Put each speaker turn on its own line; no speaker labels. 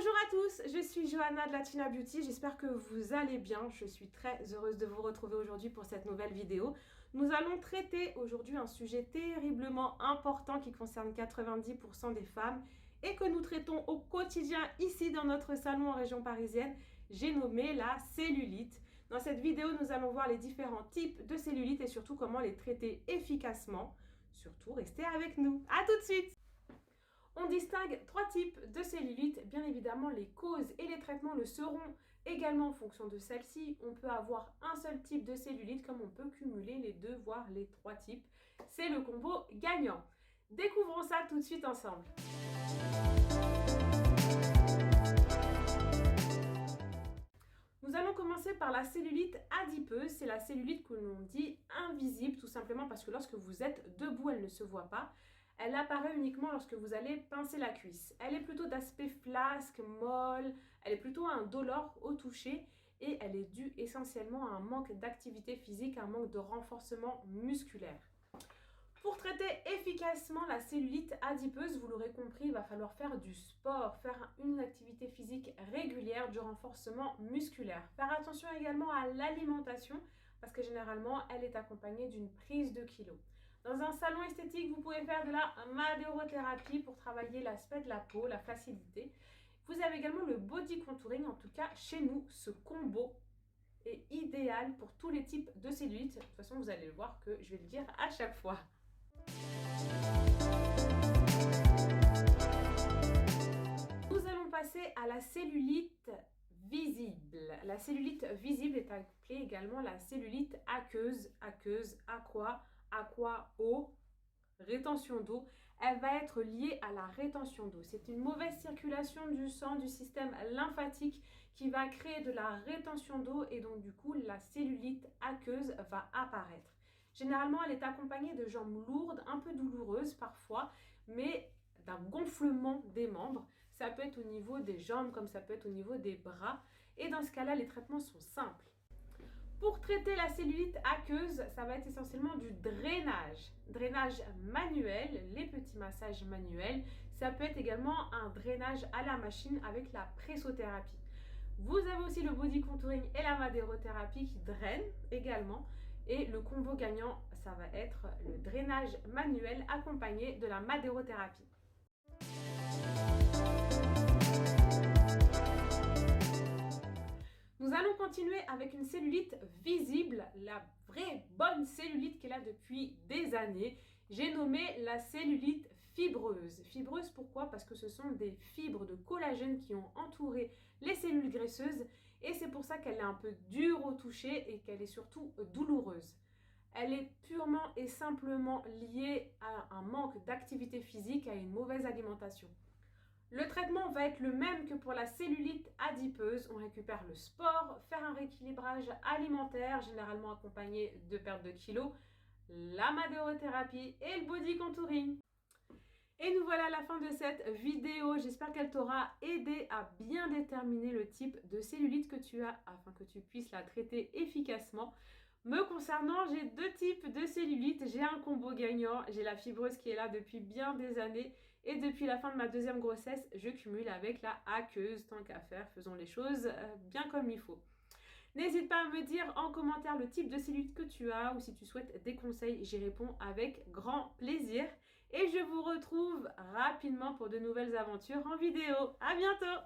Bonjour à tous, je suis Johanna de Latina Beauty, j'espère que vous allez bien. Je suis très heureuse de vous retrouver aujourd'hui pour cette nouvelle vidéo. Nous allons traiter aujourd'hui un sujet terriblement important qui concerne 90% des femmes et que nous traitons au quotidien ici dans notre salon en région parisienne. J'ai nommé la cellulite. Dans cette vidéo, nous allons voir les différents types de cellulite et surtout comment les traiter efficacement. Surtout, restez avec nous. À tout de suite! On distingue trois types de cellulite. Bien évidemment, les causes et les traitements le seront également en fonction de celle-ci. On peut avoir un seul type de cellulite comme on peut cumuler les deux, voire les trois types. C'est le combo gagnant. Découvrons ça tout de suite ensemble. Nous allons commencer par la cellulite adipeuse. C'est la cellulite que l'on dit invisible, tout simplement parce que lorsque vous êtes debout, elle ne se voit pas. Elle apparaît uniquement lorsque vous allez pincer la cuisse. Elle est plutôt d'aspect flasque, molle, elle est plutôt indolore au toucher et elle est due essentiellement à un manque d'activité physique, un manque de renforcement musculaire. Pour traiter efficacement la cellulite adipeuse, vous l'aurez compris, il va falloir faire du sport, faire une activité physique régulière, du renforcement musculaire. Faire attention également à l'alimentation parce que généralement, elle est accompagnée d'une prise de kilos. Dans un salon esthétique, vous pouvez faire de la madérothérapie pour travailler l'aspect de la peau, la facilité. Vous avez également le body contouring. En tout cas, chez nous, ce combo est idéal pour tous les types de cellulite. De toute façon, vous allez le voir que je vais le dire à chaque fois. Nous allons passer à la cellulite visible. La cellulite visible est appelée également la cellulite aqueuse, aqua-eau, rétention d'eau. Elle va être liée à la rétention d'eau. C'est une mauvaise circulation du sang, du système lymphatique qui va créer de la rétention d'eau et donc du coup la cellulite aqueuse va apparaître. Généralement, elle est accompagnée de jambes lourdes, un peu douloureuses parfois, mais d'un gonflement des membres. Ça peut être au niveau des jambes comme ça peut être au niveau des bras. Et dans ce cas-là, les traitements sont simples. Pour traiter la cellulite aqueuse, ça va être essentiellement du drainage. Drainage manuel, les petits massages manuels. Ça peut être également un drainage à la machine avec la pressothérapie. Vous avez aussi le body contouring et la madérothérapie qui drainent également. Et le combo gagnant, ça va être le drainage manuel accompagné de la madérothérapie. Nous allons continuer avec une cellulite visible, la vraie bonne cellulite qui est là depuis des années. J'ai nommé la cellulite fibreuse. Fibreuse pourquoi? Parce que ce sont des fibres de collagène qui ont entouré les cellules graisseuses et c'est pour ça qu'elle est un peu dure au toucher et qu'elle est surtout douloureuse. Elle est purement et simplement liée à un manque d'activité physique, à une mauvaise alimentation. Le traitement va être le même que pour la cellulite adipeuse. On récupère le sport, faire un rééquilibrage alimentaire, généralement accompagné de perte de kilos, la madérothérapie et le body contouring. Et nous voilà à la fin de cette vidéo. J'espère qu'elle t'aura aidé à bien déterminer le type de cellulite que tu as afin que tu puisses la traiter efficacement. Me concernant, j'ai deux types de cellulite. J'ai un combo gagnant. J'ai la fibreuse qui est là depuis bien des années. Et depuis la fin de ma deuxième grossesse, je cumule avec la aqueuse. Tant qu'à faire, faisons les choses bien comme il faut. N'hésite pas à me dire en commentaire le type de cellulite que tu as ou si tu souhaites des conseils, j'y réponds avec grand plaisir. Et je vous retrouve rapidement pour de nouvelles aventures en vidéo. À bientôt!